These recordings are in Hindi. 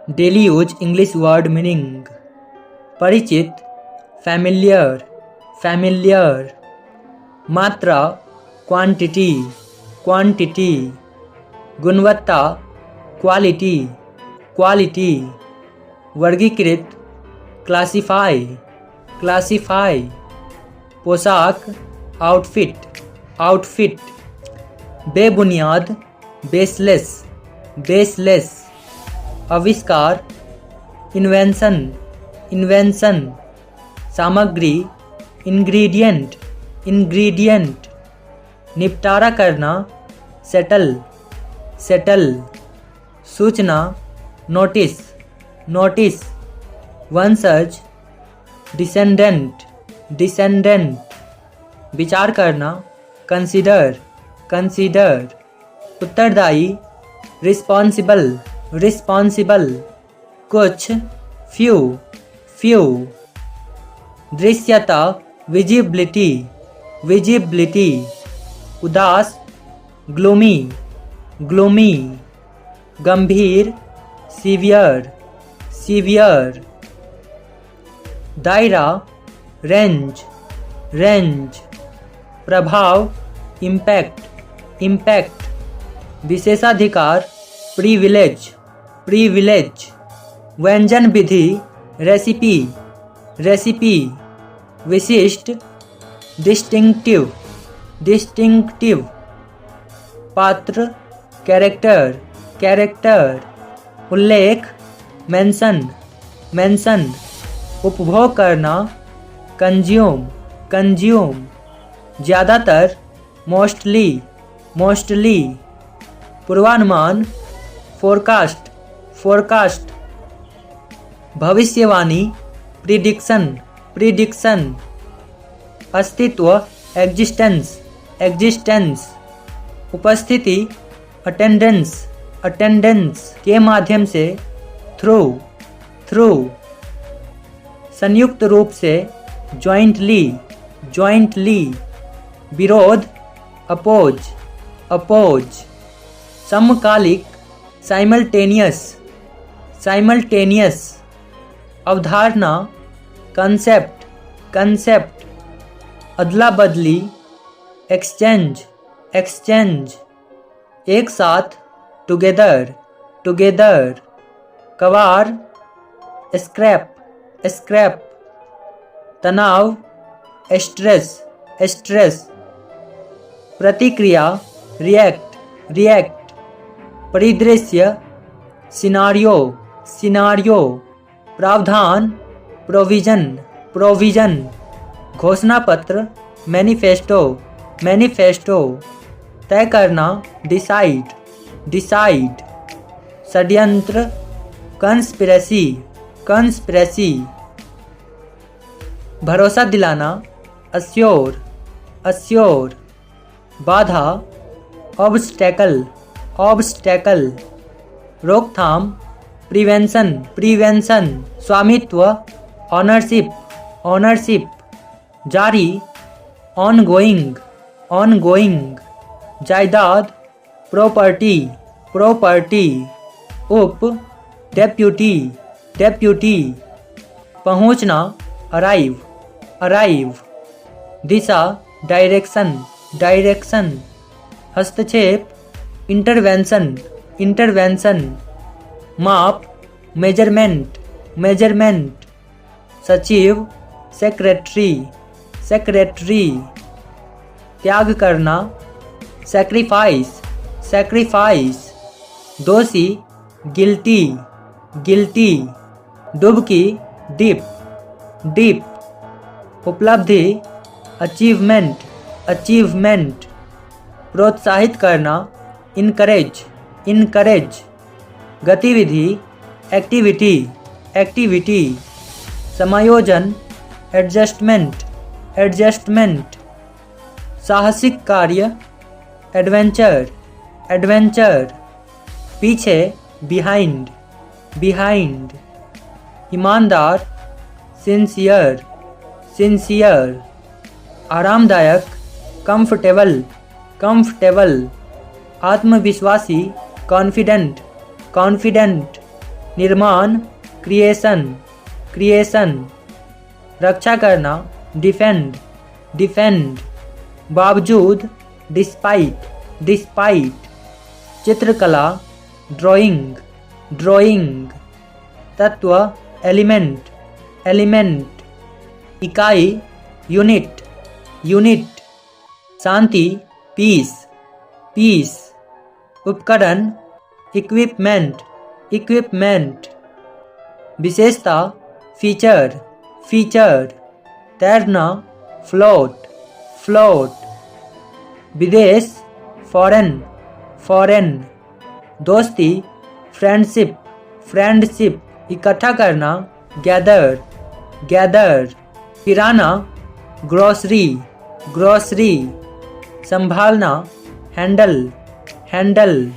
Daily use English word meaning. परिचित, फैमिलियर, फैमिलियर। मात्रा, क्वांटिटी, क्वांटिटी। गुणवत्ता, क्वालिटी, क्वालिटी। वर्गीकृत, क्लासिफाई, क्लासिफाई। पोशाक, आउटफिट, आउटफिट। बेबुनियाद, बेसलेस, बेसलेस। आविष्कार, इन्वेंशन, इन्वेंशन। सामग्री, इंग्रेडिएंट, इंग्रेडिएंट। निपटारा करना, सेटल, सेटल। सूचना, नोटिस, नोटिस। वंशज, डिसेंडेंट, डिसेंडेंट। विचार करना, कंसीडर, कंसीडर। उत्तरदायी, रिस्पॉन्सिबल, रिस्पॉन्सिबल। कुछ, फ्यू, फ्यू। दृश्यता, विजिबिलिटी, विजिबिलिटी। उदास, ग्लूमी, ग्लूमी। गंभीर, सीवियर, सीवियर। दायरा, रेंज, रेंज। प्रभाव, इम्पैक्ट, इम्पैक्ट। विशेषाधिकार, प्रिविलेज, प्रिविलेज। व्यंजन विधि, रेसिपी, रेसिपी। विशिष्ट, डिस्टिंक्टिव, डिस्टिंक्टिव। पात्र, कैरेक्टर, कैरेक्टर। उल्लेख, मेंशन, मेंशन। उपभोग करना, कंज्यूम, कंज्यूम। ज़्यादातर, मोस्टली, मोस्टली। पूर्वानुमान, फोरकास्ट, फोरकास्ट। भविष्यवाणी, प्रिडिक्शन, प्रिडिक्शन। अस्तित्व, एग्जिस्टेंस, एग्जिस्टेंस। उपस्थिति, अटेंडेंस, अटेंडेंस। के माध्यम से, थ्रू, थ्रू। संयुक्त रूप से, जॉइंटली, जॉइंटली। विरोध, अपोज, अपोज। समकालिक, साइमल्टेनियस, साइमल्टेनियस। अवधारणा, कंसेप्ट, कंसेप्ट। अदला बदली, एक्सचेंज, एक्सचेंज। एक साथ, टुगेदर, टुगेदर। कवार, स्क्रैप, स्क्रैप। तनाव, स्ट्रेस, स्ट्रेस। प्रतिक्रिया, रिएक्ट, रिएक्ट। परिदृश्य, सिनारियो, सिनारियो। प्रावधान, प्रोविजन, प्रोविजन। घोषणा पत्र, मैनिफेस्टो, मैनिफेस्टो। तय करना, डिसाइड, डिसाइड। षड्यंत्र, कंस्पिरेसी, कंस्पिरेसी। भरोसा दिलाना, अश्योर, अश्योर। बाधा, ऑब्स्टेकल, ऑब्स्टेकल। रोकथाम, प्रिवेंशन, प्रिवेंशन। स्वामित्व, ऑनरशिप, ऑनरशिप। जारी, ऑनगोइंग, ऑनगोइंग। जायदाद, प्रॉपर्टी, प्रॉपर्टी। उप, डेप्यूटी, डेप्यूटी। पहुंचना, अराइव, अराइव। दिशा, डायरेक्शन, डायरेक्शन। हस्तक्षेप, इंटरवेंशन, इंटरवेंशन। माप, मेजरमेंट, मेजरमेंट। सचिव, सेक्रेटरी, सेक्रेटरी। त्याग करना, सैक्रिफाइस, सैक्रिफाइस। दोषी, गिल्टी, गिल्टी। डुबकी, डिप, डिप। उपलब्धि, अचीवमेंट, अचीवमेंट। प्रोत्साहित करना, इनकरेज, इनकरेज। गतिविधि, एक्टिविटी, एक्टिविटी। समायोजन, एडजस्टमेंट, एडजस्टमेंट। साहसिक कार्य, एडवेंचर, एडवेंचर। पीछे, बिहाइंड, बिहाइंड। ईमानदार, सिंसियर, सिंसियर। आरामदायक, कंफर्टेबल, कंफर्टेबल। आत्मविश्वासी, कॉन्फिडेंट, कॉन्फिडेंट। निर्माण, क्रिएशन, क्रिएशन। रक्षा करना, डिफेंड, डिफेंड। बावजूद, डिस्पाइट, डिस्पाइट। चित्रकला, ड्राइंग, ड्राइंग। तत्व, एलिमेंट, एलिमेंट। इकाई, यूनिट, यूनिट। शांति, पीस, पीस। उपकरण, इक्विपमेंट, इक्विपमेंट। विशेषता, फीचर, फीचर। तैरना, फ्लोट, फ्लोट। विदेश, फॉरेन, फॉरेन। दोस्ती, फ्रेंडशिप, फ्रेंडशिप। इकट्ठा करना, गैदर, गैदर। किराना, ग्रोसरी, ग्रोसरी। संभालना, हैंडल, हैंडल।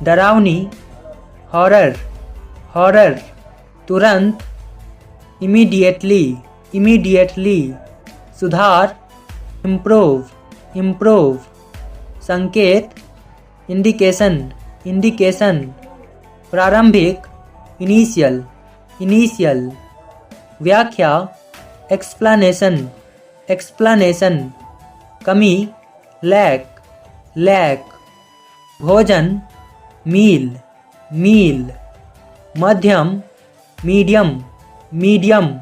डरावनी, हॉरर, हॉरर। तुरंत, इमीडिएटली, इमीडिएटली। सुधार, इम्प्रूव, इम्प्रूव। संकेत, इंडिकेशन, इंडिकेशन। प्रारंभिक, इनिशियल, इनिशियल। व्याख्या, एक्सप्लेनेशन, एक्सप्लेनेशन। कमी, लैक, लैक। भोजन, मील, मील। मध्यम, मीडियम, मीडियम।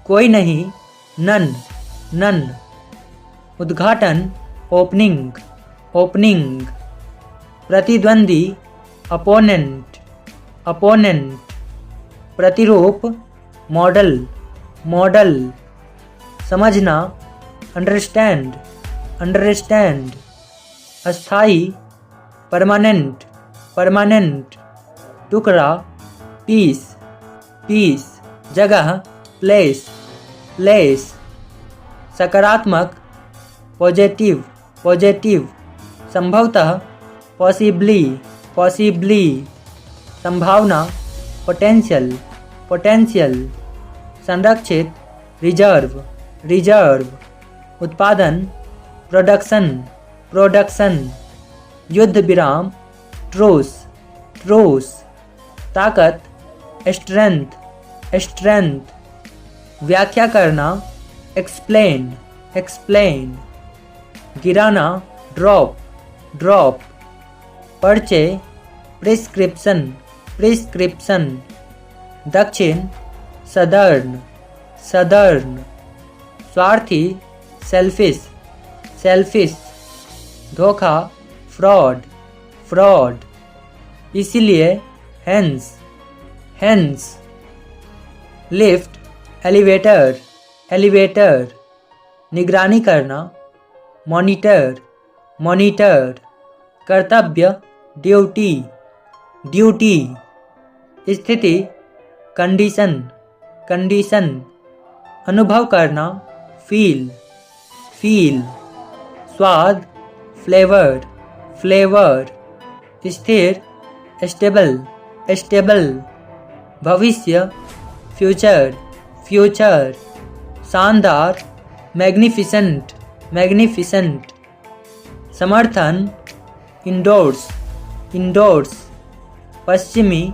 कोई नहीं, नन, नन। उद्घाटन, ओपनिंग, ओपनिंग। प्रतिद्वंदी, अपोनेंट, अपोनेंट। प्रतिरूप, मॉडल, मॉडल। समझना, अंडरस्टैंड, अंडरस्टैंड। अस्थाई, परमानेंट, परमानेंट। टुकड़ा, पीस, पीस। जगह, प्लेस, प्लेस। सकारात्मक, पॉजिटिव, पॉजिटिव। संभवतः, पॉसिबली, पॉसिबली। संभावना, पोटेंशियल, पोटेंशियल। संरक्षित, रिजर्व, रिजर्व। उत्पादन, प्रोडक्शन, प्रोडक्शन। युद्ध विराम, ट्रूस, ट्रूस। ताकत, स्ट्रेंथ, स्ट्रेंथ। व्याख्या करना, एक्सप्लेन, एक्सप्लेन। गिराना, ड्रॉप, ड्रॉप। पर्चे, प्रिस्क्रिप्शन, प्रिस्क्रिप्शन। दक्षिण, सदर्न, सदर्न। स्वार्थी, सेल्फिश, सेल्फिश। धोखा, फ्रॉड, फ्रॉड। इसीलिए, hence, hence. Lift, elevator, elevator. निगरानी करना, मॉनिटर, मॉनिटर। कर्तव्य, ड्यूटी, ड्यूटी। स्थिति, कंडीशन, कंडीशन। अनुभव करना, फील, फील। स्वाद, फ्लेवर, फ्लेवर। स्थिर, स्टेबल, स्टेबल। भविष्य, फ्यूचर, फ्यूचर। शानदार, मैग्निफिसेंट, मैग्निफिसेंट। समर्थन, इंडोर्स, इंडोर्स। पश्चिमी,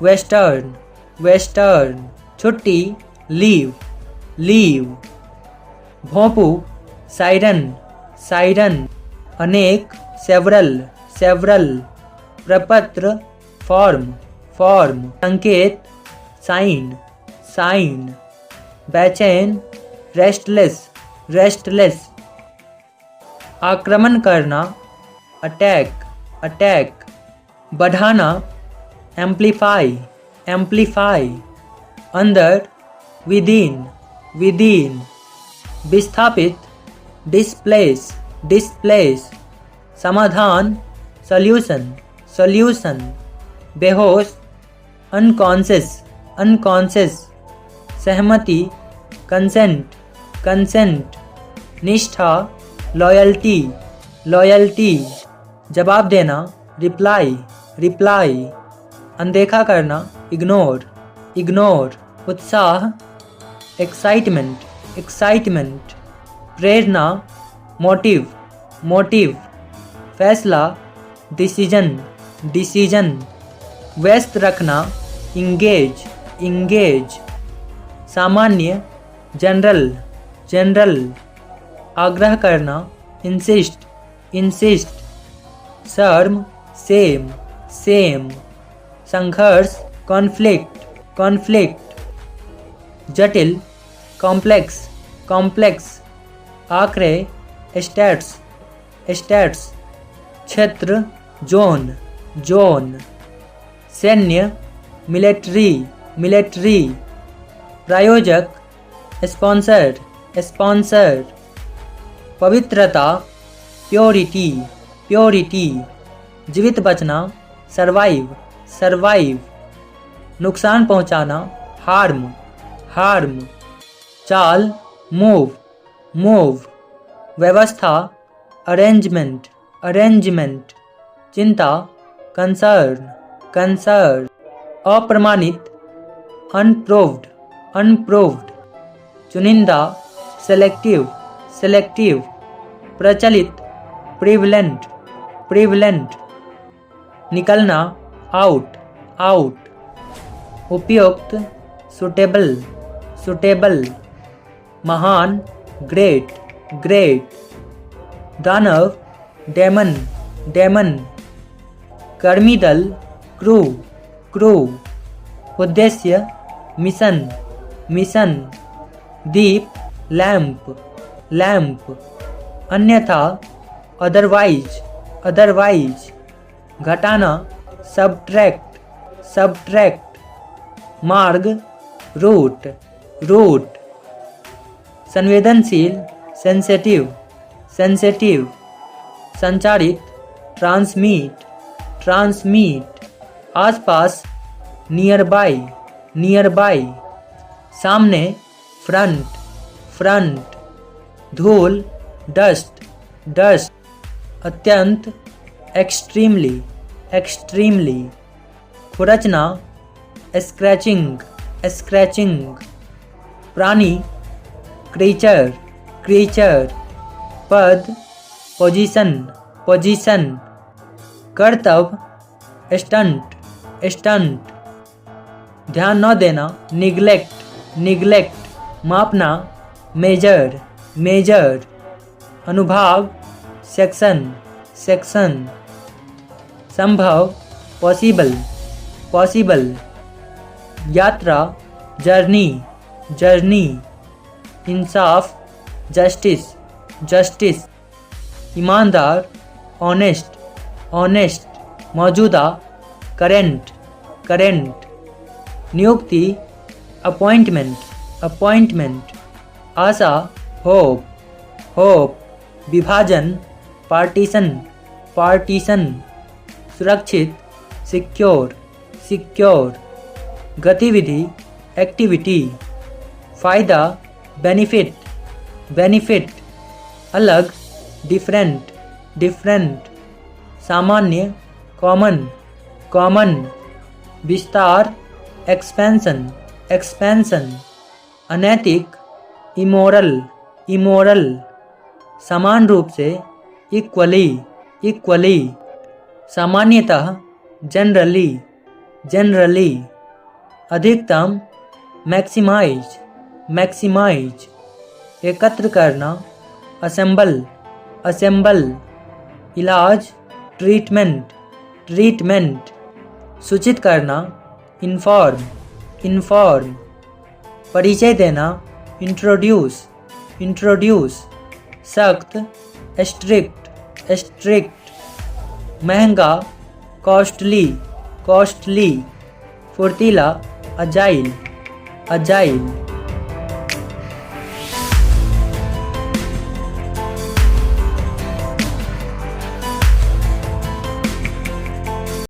वेस्टर्न, वेस्टर्न। छुट्टी, लीव, लीव। भोंपू, सायरन, सायरन। अनेक, सेवरल, सेवरल। प्रपत्र, फॉर्म, फॉर्म। संकेत, साइन, साइन। बेचैन, रेस्टलेस, रेस्टलेस। आक्रमण करना, अटैक, अटैक। बढ़ाना, एम्प्लीफाई, एम्प्लीफाई। अंदर, विदिन, विदिन। विस्थापित, डिस्प्लेस, डिस्प्लेस। समाधान, सॉल्यूशन, सॉल्यूशन। बेहोश, अनकॉन्शियस, अनकॉन्शियस। सहमति, कंसेंट, कंसेंट। निष्ठा, लॉयल्टी, लॉयल्टी। जवाब देना, रिप्लाई, रिप्लाई। अनदेखा करना, इग्नोर, इग्नोर। उत्साह, एक्साइटमेंट, एक्साइटमेंट। प्रेरणा, मोटिव, मोटिव। फैसला, डिसीजन, डिसीजन। व्यस्त रखना, इंगेज, इंगेज। सामान्य, जनरल, जनरल। आग्रह करना, इंसिस्ट, इंसिस्ट। शर्म, सेम, सेम। संघर्ष, कॉन्फ्लिक्ट, कॉन्फ्लिक्ट। जटिल, कॉम्प्लेक्स, कॉम्प्लेक्स। आंकड़े, स्टैट्स, स्टैट्स। क्षेत्र, जोन, जोन। सैन्य, मिलिट्री, मिलिट्री। प्रायोजक, स्पॉन्सर, स्पॉन्सर। पवित्रता, प्योरिटी, प्योरिटी। जीवित बचना, सर्वाइव, सर्वाइव। नुकसान पहुंचाना, हार्म, हार्म। चाल, मूव, मूव। व्यवस्था, अरेंजमेंट, अरेंजमेंट। चिंता, कंसर्न, कंसर्न। अप्रमाणित, अनप्रूव्ड, अनप्रूव्ड। चुनिंदा, सेलेक्टिव, सेलेक्टिव। प्रचलित, प्रिवलेंट, प्रिवलेंट। निकलना, आउट, आउट। उपयुक्त, सुटेबल, सुटेबल। महान, ग्रेट, ग्रेट। दानव, डेमन, डेमन। कर्मी दल, क्रू, क्रू। उद्देश्य, मिशन, मिशन। दीप, लैंप, लैंप। अन्यथा, अदरवाइज, अदरवाइज। घटाना, सबट्रैक्ट, सबट्रैक्ट। मार्ग, रूट, रूट। संवेदनशील, सेंसिटिव, सेंसिटिव। संचारित, ट्रांसमिट, ट्रांसमिट। आसपास, नियर बाय, नियर बाय। सामने, फ्रंट, फ्रंट। धूल, डस्ट, डस्ट। अत्यंत, एक्सट्रीमली, एक्सट्रीमली। खुरचना, स्क्रैचिंग, स्क्रैचिंग। प्राणी, क्रीचर, क्रीचर। पद, पोजीशन, पोजीशन। कर्तव्य, स्टंट, स्टंट। ध्यान न देना, निग्लेक्ट, निग्लेक्ट। मापना, मेजर, मेजर। अनुभाग, सेक्शन, सेक्शन। संभव, पॉसिबल, पॉसिबल। यात्रा, जर्नी, जर्नी। इंसाफ, जस्टिस, जस्टिस। ईमानदार, ऑनेस्ट, ऑनेस्ट। मौजूदा, करेंट, करेंट। नियुक्ति, अपॉइंटमेंट, अपॉइंटमेंट। आशा, होप, होप। विभाजन, पार्टीशन, पार्टीशन। सुरक्षित, सिक्योर, सिक्योर। गतिविधि, एक्टिविटी। फायदा, बेनिफिट, बेनिफिट। अलग, डिफरेंट, डिफरेंट। सामान्य, कॉमन, कॉमन। विस्तार, एक्सपेंशन, एक्सपेंशन। अनैतिक, इमोरल, इमोरल। समान रूप से, इक्वली, इक्वली। सामान्यतः, जनरली, जनरली। अधिकतम, मैक्सिमाइज, मैक्सिमाइज। एकत्र करना, असेंबल, असेंबल। इलाज, ट्रीटमेंट, ट्रीटमेंट। सूचित करना, इन्फॉर्म, इन्फॉर्म। परिचय देना, इंट्रोड्यूस, इंट्रोड्यूस। सख्त, स्ट्रिक्ट, स्ट्रिक्ट। महंगा, कॉस्टली, कॉस्टली। फुर्तीला, अजाइल, अजाइल।